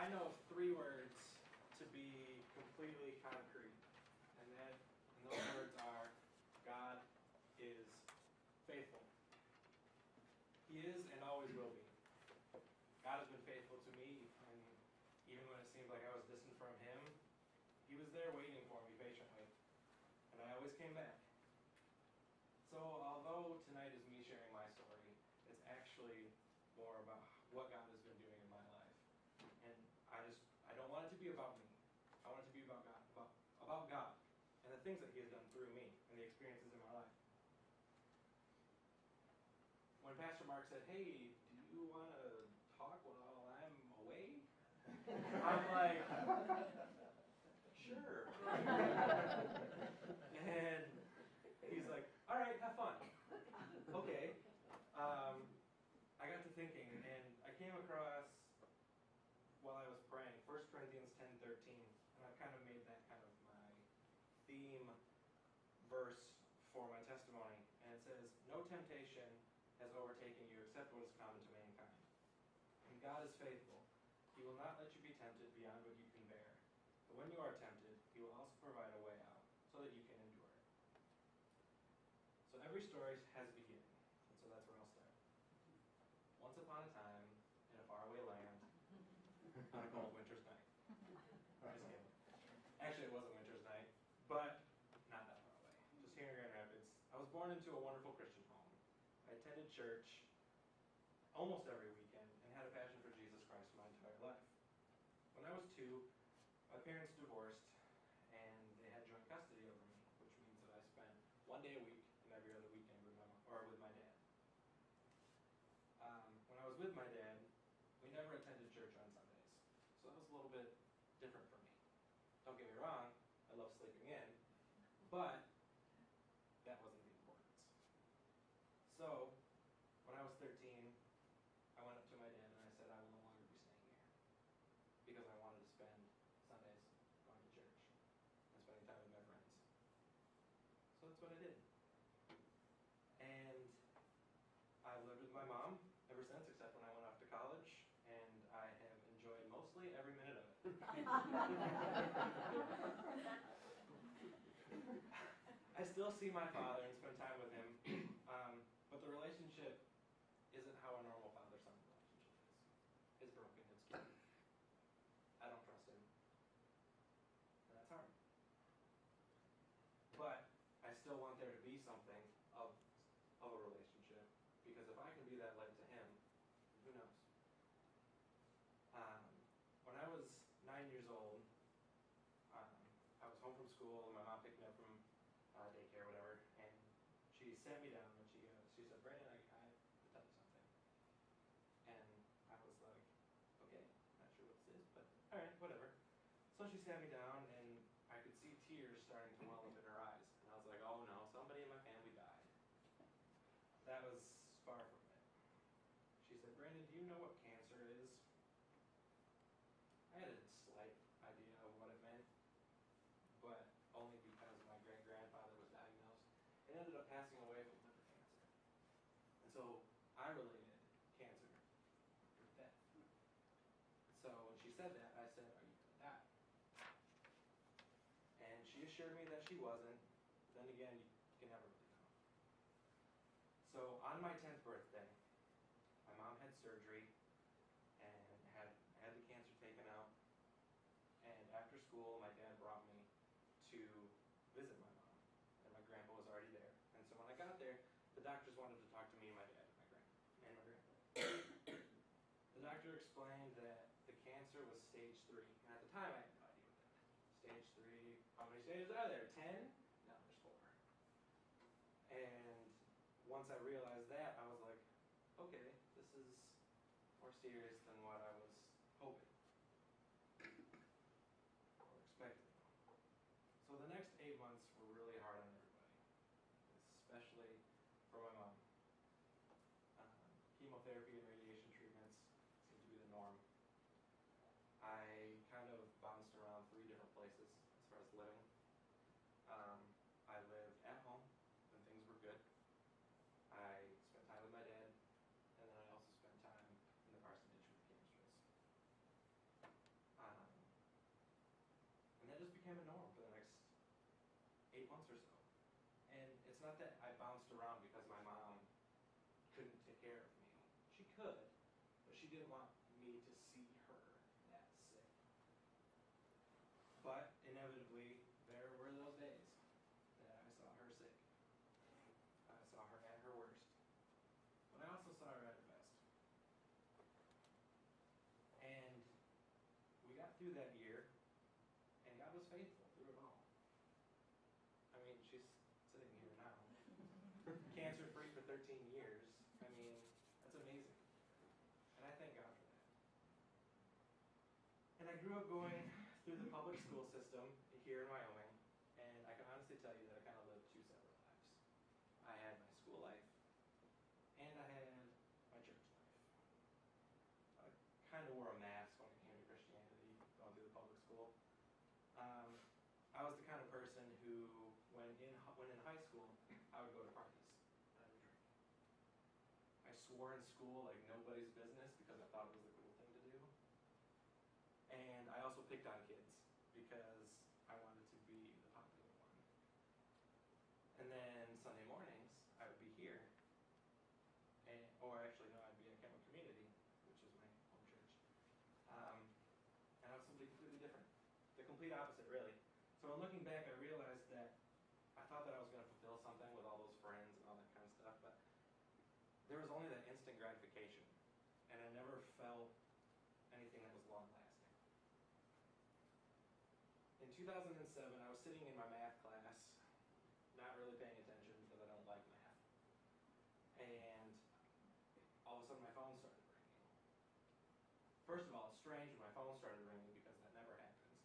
I know 3 words to be completely concrete, and those words are, God is faithful. He is and always will be. God has been faithful to me, and even when it seemed like I was distant from Him, He was there waiting for me patiently, and I always came back. So although tonight is me sharing my story, it's actually more about what God has been doing in my life. And I don't want it to be about me. I want it to be about God, about God, and the things that He has done through me, and the experiences in my life. When Pastor Mark said, "Hey, do you want to talk while I'm away?" I'm like, "Sure." And he's like, "All right, have fun." Okay. I got to thinking, and I came across, while I was praying, 1 Corinthians 10:13, and I've kind of made that kind of my theme verse for my testimony. And it says, "No temptation has overtaken you except what is common to mankind. And God is faithful. He will not let you be tempted beyond what you can bear. But when you are tempted, He will also provide a way out, so that you can endure it." So every story has a beginning, and so that's where I'll start. Once upon a time, in a faraway land, on a cold winter's night. Just kidding. Actually, it was a winter's night, but not that far away. Just here in Grand Rapids. I was born into a wonderful Christian home. I attended church almost every weekend and had a passion for Jesus Christ my entire life. When I was 2, my parents divorced, and they had joint custody over me, which means that I spent 1 day a week and every other weekend with my dad. When I was with my dad, we never attended church on Sundays, so that was a little bit different for me. Don't get me wrong, I love sleeping in, but that wasn't the importance. So, when I was 13, I went up to my dad and I said I will no longer be staying here, because I wanted to spend Sundays going to church and spending time with my friends. So that's what I did. And I've lived with my mom ever since, except when I went off to college, and I have enjoyed mostly every minute of it. I still see my father and spend time with him, but the relationship isn't how a normal father-son relationship is. It's broken, it's scary. I don't trust him, and that's hard. But I still want there to be something of a relationship, because if I can be that light to him, who knows? When I was 9 years old, I was home from school, and my mom picked me up from daycare or whatever, and she sat me down and she said, "Brandon, I have to tell you something." And I was like, "Okay, not sure what this is, but all right, whatever." So she sat me down, and I could see tears starting to well up in her eyes, and I was like, "Oh no, somebody in my family died." That was far from it. She said, "Brandon, do you know what cancer is?" I had a slight idea of what it meant, but only because my great-grandfather was diagnosed and ended up passing away from liver cancer. And so I related cancer with death. So when she said that, I said, "Are you going to die?" And she assured me that she wasn't. Then again, you can never really know. So on my 10th birthday, my mom had surgery and had the cancer taken out. And after school, my dad brought me to visit my mom, and my grandpa was already there. And so when I got there, the doctors wanted to talk to me and my dad and my grandpa. The doctor explained that the cancer was stage 3, and at the time I had no idea what that meant. Stage 3, how many stages are there? 10? No, there's 4. And once I realized that, I was like, okay, this is more serious than what I was hoping or expecting. So the next 8 months were really hard on everybody, especially for my mom. Chemotherapy and radiation treatments seemed to be the norm. I kind of bounced around 3 different places as far as living. I lived at home when things were good. I spent time with my dad, and then I also spent time in the parsonage with the chemistry. became a norm for the next 8 months or so. And it's not that I bounced around because my mom couldn't take care of me. She could, but she didn't want me to see her that sick. But inevitably, there were those days that I saw her sick. I saw her at her worst. But I also saw her at her best. And we got through that year, and God was faithful through it all. I mean, she's sitting here now. Cancer-free for 13 years. I mean, that's amazing. And I thank God for that. And I grew up going through the public school system here in Wyoming, and I can honestly tell you that I kind of lived two separate lives. I had my school life, and I had my church life. I kind of wore a mask when it came to Christianity, going through the public school. I was the kind of person who, when in high school, I would go to parties and I would drink. I swore in school like nobody's business because I thought it was the cool thing to do. And I also picked on kids because I wanted to be the popular one. And then Sunday mornings, I would be here, or actually no, I'd be at Calvary Community, which is my home church. And I was somebody completely different. The complete opposite, really. So in looking back, I realized that I thought that I was going to fulfill something with all those friends and all that kind of stuff, but there was only that instant gratification, and I never felt anything that was long-lasting. In 2007, I was sitting in my math class, not really paying attention because I don't like math, and all of a sudden my phone started ringing. First of all, it's strange when my phone started ringing because that never happens.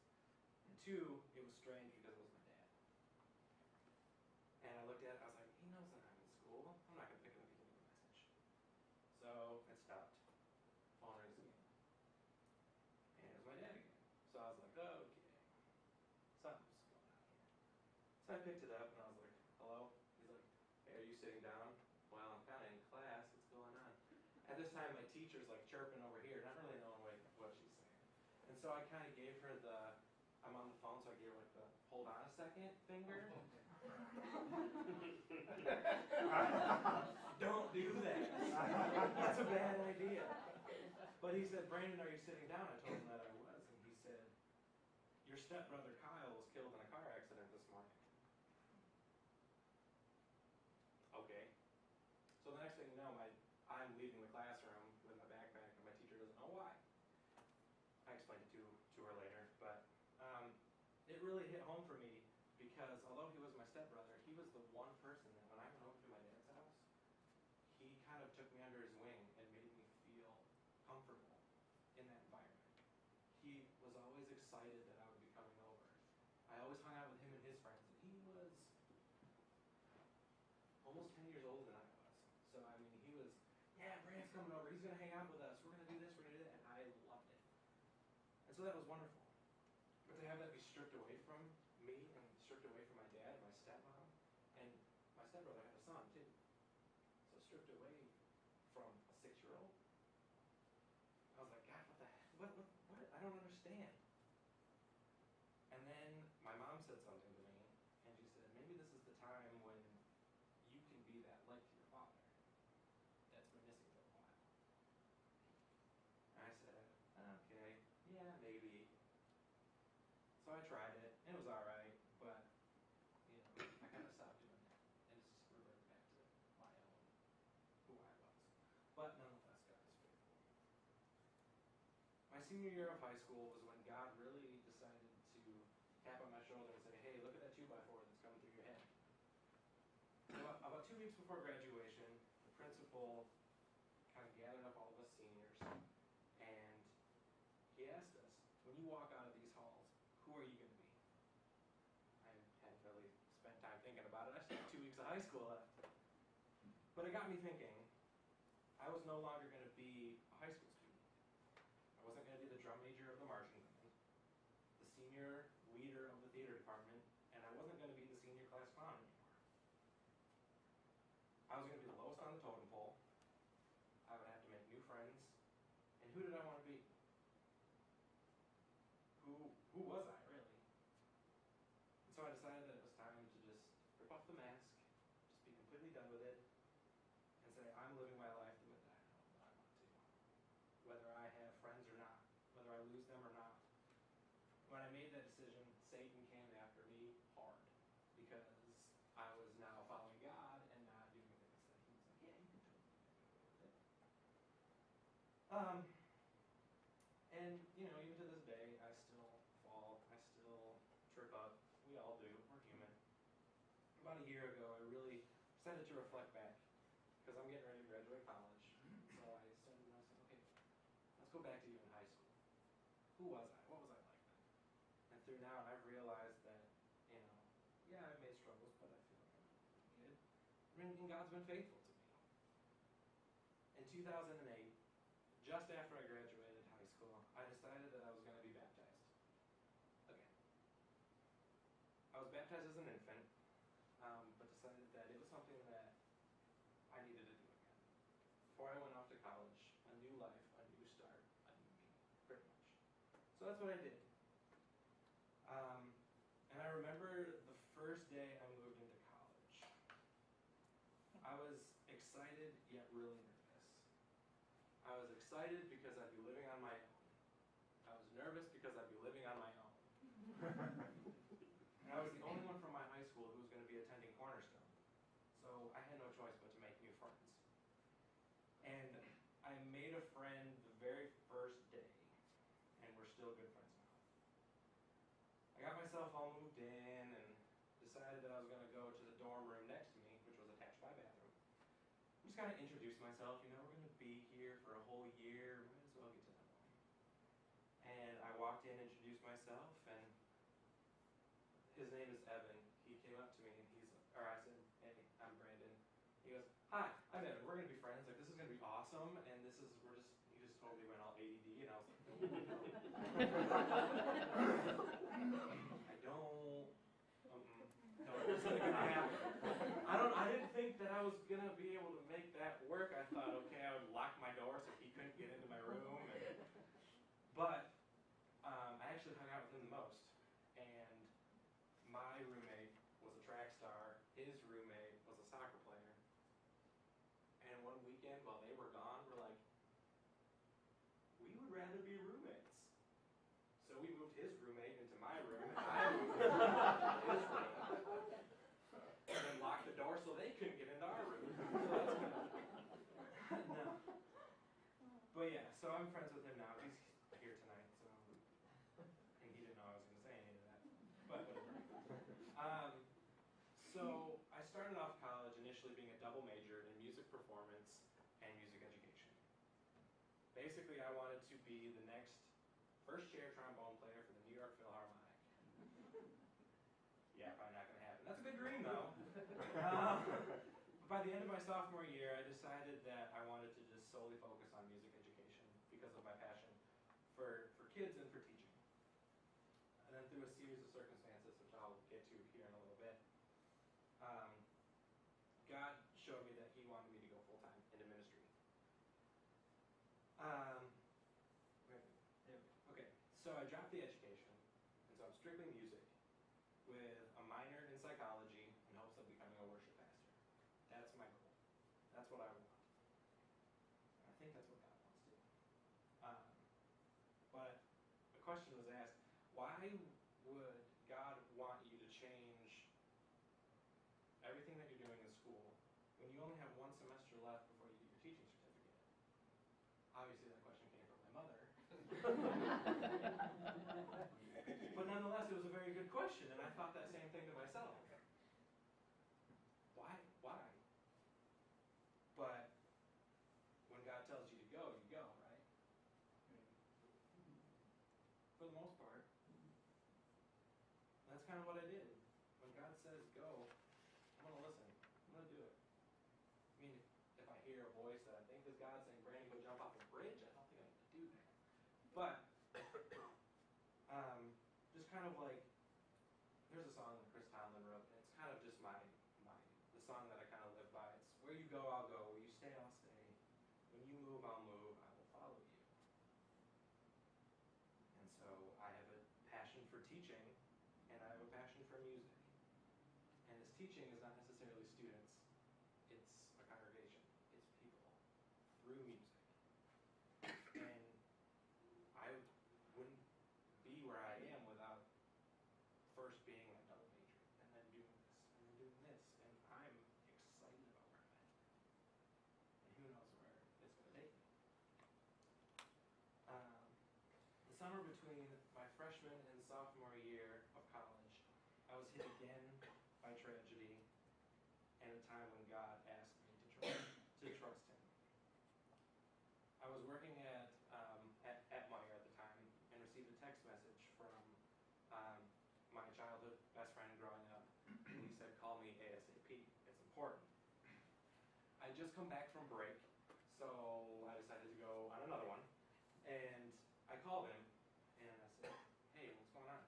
And two, it was strange because it was my dad. And I looked at it, I was like, he knows that I'm in school. I'm not going to pick up and leave a message. So it stopped. Phone rings again. And it was my dad again. So I was like, oh, okay. Something's going on here. So I picked it up and I was like, hello? He's like, hey, are you sitting down? Well, I'm kind of in class. What's going on? At this time, my teacher's like chirping over here, not really knowing what she's saying. And so I kind of gave her the, I'm on the phone, so I gave her like the hold on a second finger. Don't do that. That's a bad idea. But he said, Brandon, are you sitting down? I told him that I was. And he said, your stepbrother Kyle was killed in a car accident this morning. Okay. So the next thing you know, I'm leaving the classroom with my backpack, and my teacher doesn't know why. I explained it to her later, but it really hit home for me because although he was my stepbrother, he was the one person that when I went over to my dad's house, he kind of took me under his wing and made me feel comfortable in that environment. He was always excited that I would be coming over. I always hung out with him and his friends, and he was almost 10 years older than I was. So, I mean, he was, yeah, Brand's coming over, he's going to hang out with us, we're going to do this, we're going to do that, and I loved it. And so that was wonderful. But to have that be stripped away from me and stripped away from my dad and my stepmom, and my stepbrother had a son too. So stripped away from a 6-year-old, I was like, God, what the heck? What? I don't understand. And then my mom said something to me, and she said, maybe this is the time when you can be that light to your father that's been missing for a while. And I said, okay, yeah, maybe. So I tried it, and it was all right, but I kind of stopped doing that, and it's just reverted back to my own, who I was. But nonetheless, God is faithful. My senior year of high school was when God really decided to tap on my shoulder and say, hey, look at that 2x4 that's coming through your head. About 2 weeks before graduation, the principal kind of gathered up all of us seniors, and he asked us, when you walk out of these halls, who are you going to be? I hadn't really spent time thinking about it. I still have 2 weeks of high school left. But it got me thinking, I was no longer going to be a high school student. I wasn't going to be the drum major of the marching band, the senior leader of the theater department, and I wasn't going to be the senior class clown anymore. I was going to be the lowest on the totem pole. I would have to make new friends. And who did I want to be? Who was I, really? them or not. When I made that decision, Satan came after me hard because I was now following God and not doing things that he was like, yeah, you can totally get away with it. And, even to this day, I still fall, I still trip up. We all do, we're human. About a year ago, I really decided to reflect back because I'm getting ready to graduate college. So I started and I said, okay, let's go back to even high school. Who was I? What was I like then? And through now, I've realized that, yeah, I've made struggles, but I feel like I'm a good kid. And God's been faithful to me. In 2008, just after I graduated high school, I decided that I was going to be baptized again. I was baptized as an infant, but decided that it was something that I needed to do again. Before I went off to college, a new life, a new start, a new me, pretty much. So that's what I did. And I remember the first day I moved into college. I was excited yet really nervous. I was excited because I'd be living on my own. I was nervous because I'd be living on my own. And I was the only one from my high school who was going to be attending Cornerstone. So I had no choice but to make new friends. And I made a friend the very first day, and we're still good friends now. I got myself all moved in and decided that I was going to go to the dorm room next to me, which was attached by a bathroom. Just kind of introduced myself, we're going to be here for a whole year, might as well get to know them. And I walked in, introduced myself, and his name is Evan. He came up to me and I said, hey, I'm Brandon. He goes, hi, I'm Evan, we're going to be friends, this is going to be awesome, and he just totally went all ADD, and I was like, no, it wasn't going to happen. I didn't think that I was going to be able to make that work. I thought, okay, I would lock my door so he couldn't get into my room. But I actually hung out with him the most. And my roommate was a track star. His roommate was a soccer player. And one weekend while they were gone, we're like, we would rather be roommates. So we moved his roommate into my room, and I moved his room. And then locked the door so they couldn't get into our room. So that's good. No. But yeah, so I'm friends with him now. He's here tonight, and he didn't know I was going to say any of that. But whatever. So I started off college initially being a double major in music performance and music education. Basically, I wanted to be the next first chair trombone player for the New York Philharmonic. Yeah, probably not going to happen. That's a good dream, though. By the end of my sophomore year, I decided that I wanted to just solely focus on music education because of my passion for kids and for teaching. And then through a series of circumstances, which I'll get to here in a little bit, God showed me that he wanted me to go full-time into ministry. Okay, so I dropped the education, and so I'm strictly music with a minor in psychology in hopes of becoming a worship pastor. That's my goal. That's what I want. And I think that's what God wants to do. But the question was asked, why would God want you to change everything that you're doing in school when you only have one semester left before you get your teaching certificate? Obviously that question came from my mother. But nonetheless, it was a very good question, and I thought that same thing to myself. Why? But when God tells you to go, you go, right? For the most part. That's kind of what I did. When God says go, I'm going to listen. I'm going to do it. I mean, if I hear a voice that I think is God saying, Brandon, go jump off a bridge, I don't think I'm going to do that. But, just kind of like, there's a song that Chris Tomlin wrote, and it's kind of just the song that I kind of live by. It's, where you go, I'll go. Where you stay, I'll stay. When you move, I'll move. I will follow you. And so I have a passion for teaching, and I have a passion for music. And this teaching is not necessarily students. It's a congregation. It's people through music. And I wouldn't between my freshman and sophomore year of college, I was hit again by tragedy and a time when God asked me to trust Him. I was working at Meyer at the time and received a text message from my childhood best friend growing up. And he said, "Call me ASAP. It's important." I had just come back from break, so I decided to go on another one. And I called him and I said, "Hey, what's going on?"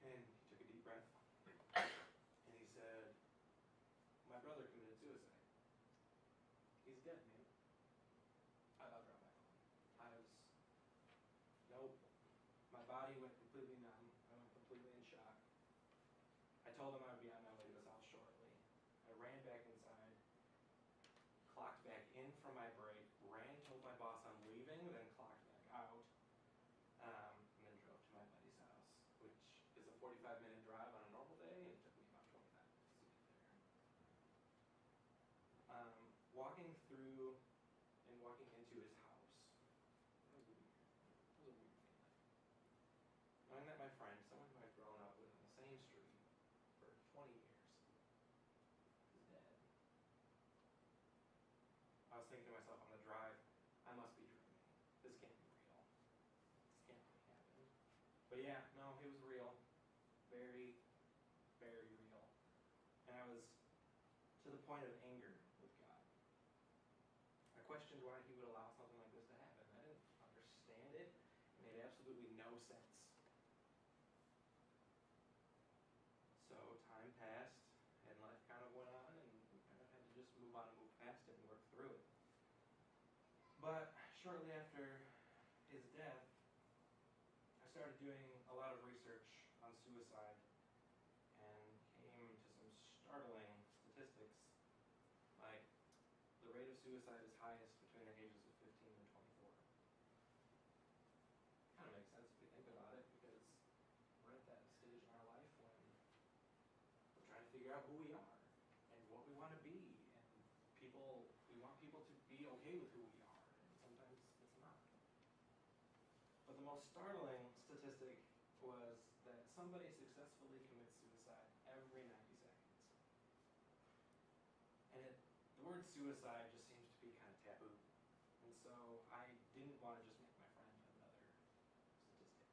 And he took a deep breath and he said, "My brother committed suicide. He's dead, man." I about dropped my phone. Nope. My body went completely numb. I went completely in shock. I told him I would be on my way to his house shortly. I ran back inside, clocked back in from my break, told my boss I'm leaving, then clocked back out, and then drove to my buddy's house, which is a 45-minute drive on a normal day, and it took me about 25 minutes to get there. Walking through and walking into his house, it was weird. It was a weird feeling. Knowing that my friend, someone who I'd grown up with on the same street for 20 years, is dead. I was thinking to myself on the drive, I must be dreaming. This can't be real. This can't really happen. But yeah, no, it was real. Very, very real. And I was to the point of anger with God. I questioned why He would allow something like this to happen. I didn't understand it. It made absolutely no sense. So time passed, and life kind of went on, and we kind of had to just move on and move past it and work through it. But shortly after his death, I started doing a lot of research on suicide and came to some startling statistics, like the rate of suicide is highest between the ages of 15 and 24. Kind of makes sense if you think about it, because we're at that stage in our life when we're trying to figure out who we are and what we want to be, and we want people to be okay with who we are, and sometimes it's not. But the most startling statistic was that somebody successfully commits suicide every 90 seconds. And the word suicide just seems to be kind of taboo. And so I didn't want to just make my friend another statistic.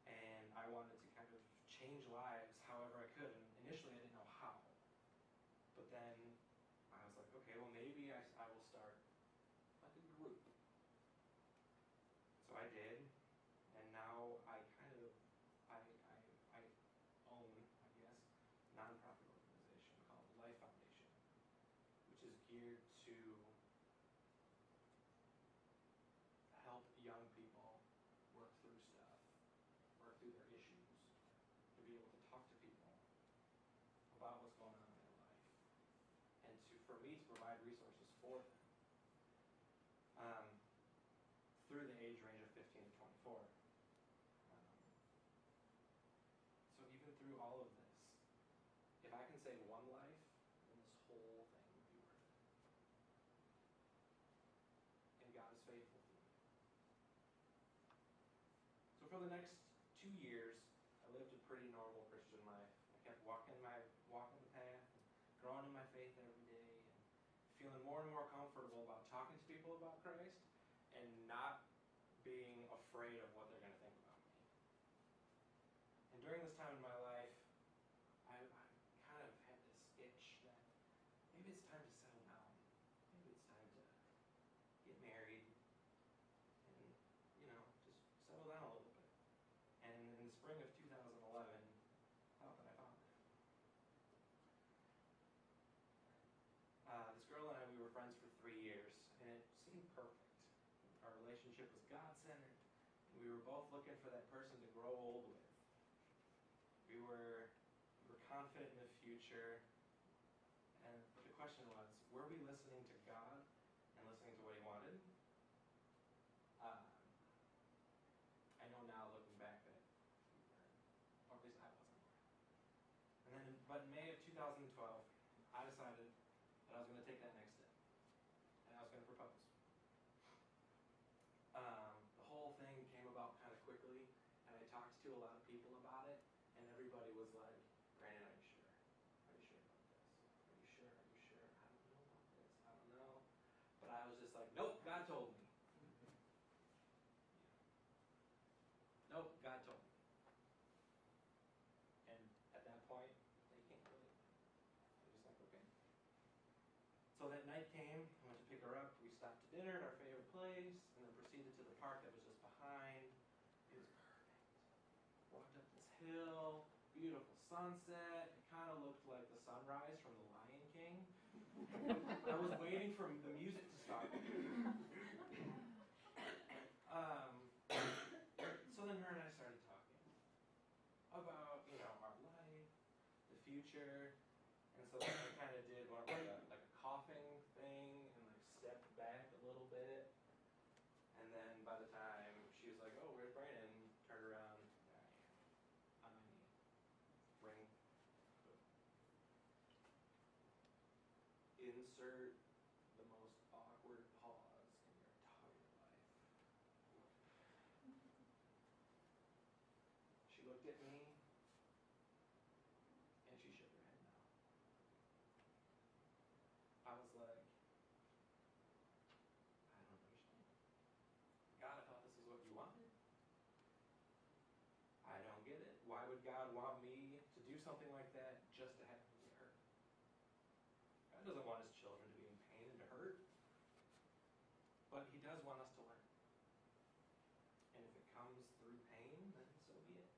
And I wanted to kind of change lives however I could. And initially I didn't know how. But then I was like, okay, well maybe I will start like a group. So I did. And now I own, I guess, a nonprofit organization called the Life Foundation, which is geared to help young people work through stuff, work through their issues, to be able to talk to people about what's going on in their life, and for me to provide resources for them through the age range of 15 to 24. So even through all of this, if I can save one life, then this whole thing would be worth it. And God is faithful to me. So for the next 2 years, I lived a pretty normal Christian life. I kept walking the path, and growing in my faith every day, and feeling more and more comfortable about talking to people about Christ, and not being afraid of what they're going to think about me. And during this time in my life, I kind of had this itch that maybe it's time to settle down. Maybe it's time to get married and, just settle down a little bit. And in the spring of 2011, I thought that I found it. This girl and I, we were friends for 3 years, and it seemed perfect. Our relationship was God-centered, and we were both looking for that person to grow old with. We were confident in the future, and the question was, were we listening to God and listening to what He wanted? I know now, looking back, that we weren't, or at least I wasn't. But in May of 2012, I decided that I was going to take that next step, and I was going to propose. The whole thing talked to a lot of people about it, and everybody was like, Brandon, are you sure? Are you sure about this? Are you sure? Are you sure? I don't know about this. I don't know. But I was just like, nope, God told me. Nope, God told me. And at that point, they can't really. They're just like, okay. So that night came, I went to pick her up, we stopped to dinner at our favorite place, and then proceeded to the park that was just behind. It was perfect. Walked up this hill, beautiful sunset, it kind of looked like the sunrise from The Lion King. I was waiting for the music to start. So then her and I started talking about, our life, the future. And so then I kind of did one like a coughing thing and like stepped back a little bit. And then by the time she was like, oh, where's Brandon? Turned around, there I am, on my knee. Ring. Insert the most awkward pause in your entire life. She looked at me, and she shook her head no. I was like, I don't understand. God, I thought this is what you wanted. I don't get it. Why would God want me to do something like that just to have me get hurt? God doesn't want his children to be in pain and to hurt. But he does want us to learn. And if it comes through pain, then so be it.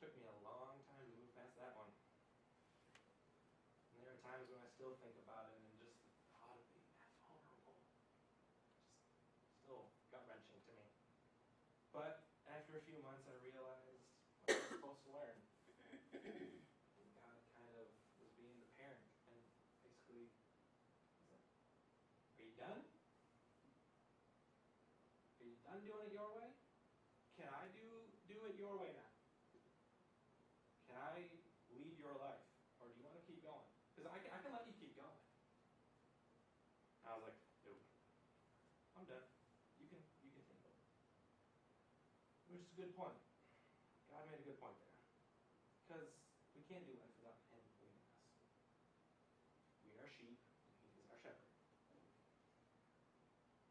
Took me a long time to move past that one. And there are times when I still think about it and just the thought of being that vulnerable just still gut-wrenching to me. But after a few months I realized what I was supposed to learn. And God kind of was being the parent and basically was like, are you done? Are you done doing it your way? Can I do it your way now? Can I lead your life? Or do you want to keep going? Because I can let you keep going. I was like, nope. I'm done. You can take over. Which is a good point. God made a good point there. Because we can't do life without him leading us. We are sheep, and he is our shepherd.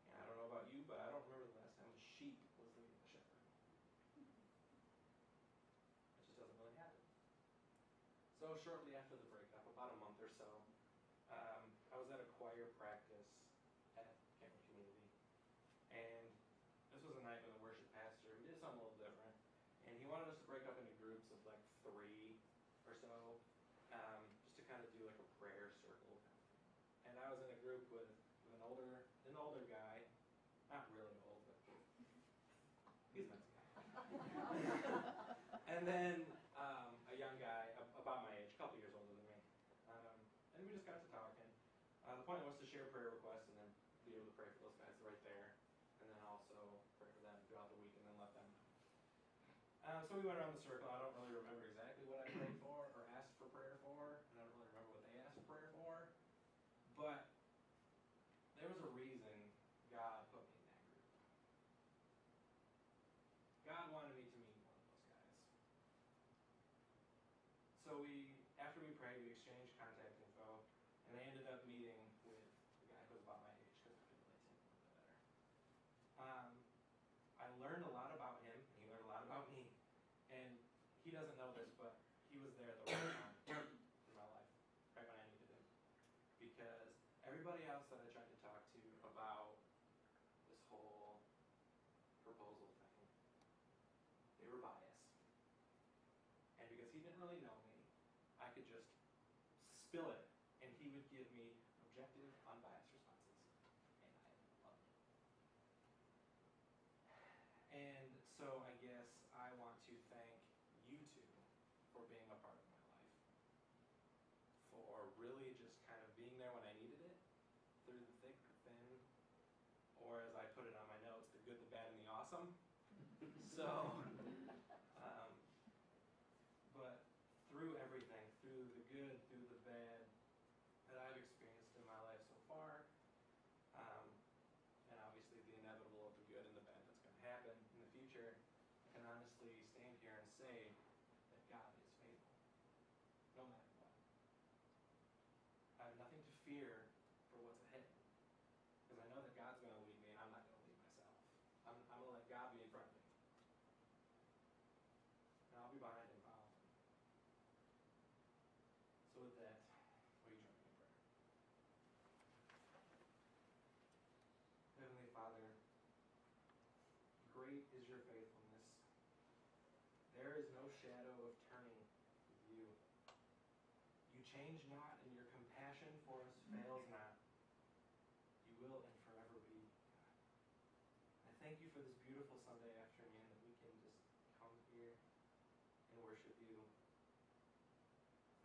And I don't know about you, but I don't remember the last time a sheep was leading a shepherd. It just doesn't really happen. So shortly after the breakup, about a month or so, I was at a choir practice at Calvary Community. And this was a night with a worship pastor. We did something a little different. And he wanted us to break up into groups of like 3 or so, just to kind of do like a prayer circle kind of thing. And I was in a group with an older guy, not really old, but he's a nice guy. And then a young guy, about my age, a couple years older than me. And we just got to talking. The point was to share prayer requests and then be able to pray for those guys right there. And then also pray for them throughout the week and then let them know. So we went around the circle. I don't really remember exactly what I prayed for or asked for prayer for. And I don't really remember what they asked for prayer for. But there was a reason God put me in that group. God wanted me to meet one of those guys. So after we prayed, we exchanged contact info, and I ended up meeting with the guy who was about my age because I could relate to him a little bit better. I learned a lot about him, and he learned a lot about me. And he doesn't know this, but he was there at the right time in my life, right when I needed him. Because everybody else that I tried to talk to about this whole proposal thing, they were biased. And because he didn't really know me, I could just spill it, and he would give me objective, unbiased responses. And I loved it. And so I guess I want to thank you two for being a part of my life. For really just kind of being there when I needed it, through the thick, the thin, or as I put it on my notes, the good, the bad, and the awesome. So, but through everything, through the good, through the bad that I've experienced in my life so far, and obviously the inevitable of the good and the bad that's going to happen, persevere for what's ahead. Because I know that God's going to lead me, and I'm not going to lead myself. I'm going to let God be in front of me. And I'll be behind him following. So with that, will you join me in prayer? Heavenly Father, great is your faithfulness. There is no shadow of turning with you. You change not, and your compassion for us fails not. You will and forever be God. I thank you for this beautiful Sunday afternoon that we can just come here and worship you.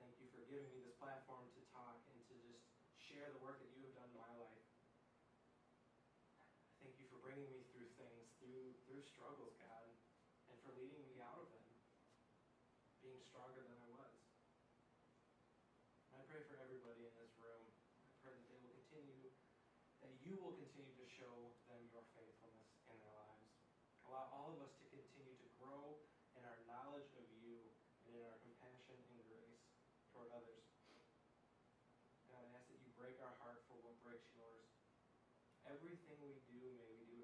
Thank you for giving me this platform to talk and to just share the work that you have done in my life. Thank you for bringing me through things, through struggles, God, and for leading me out of them, being stronger than I was. I pray for everybody in this room. I pray that they will continue, that you will continue to show them your faithfulness in their lives. Allow all of us to continue to grow in our knowledge of you and in our compassion and grace toward others. God, I ask that you break our heart for what breaks yours. Everything we do, may we do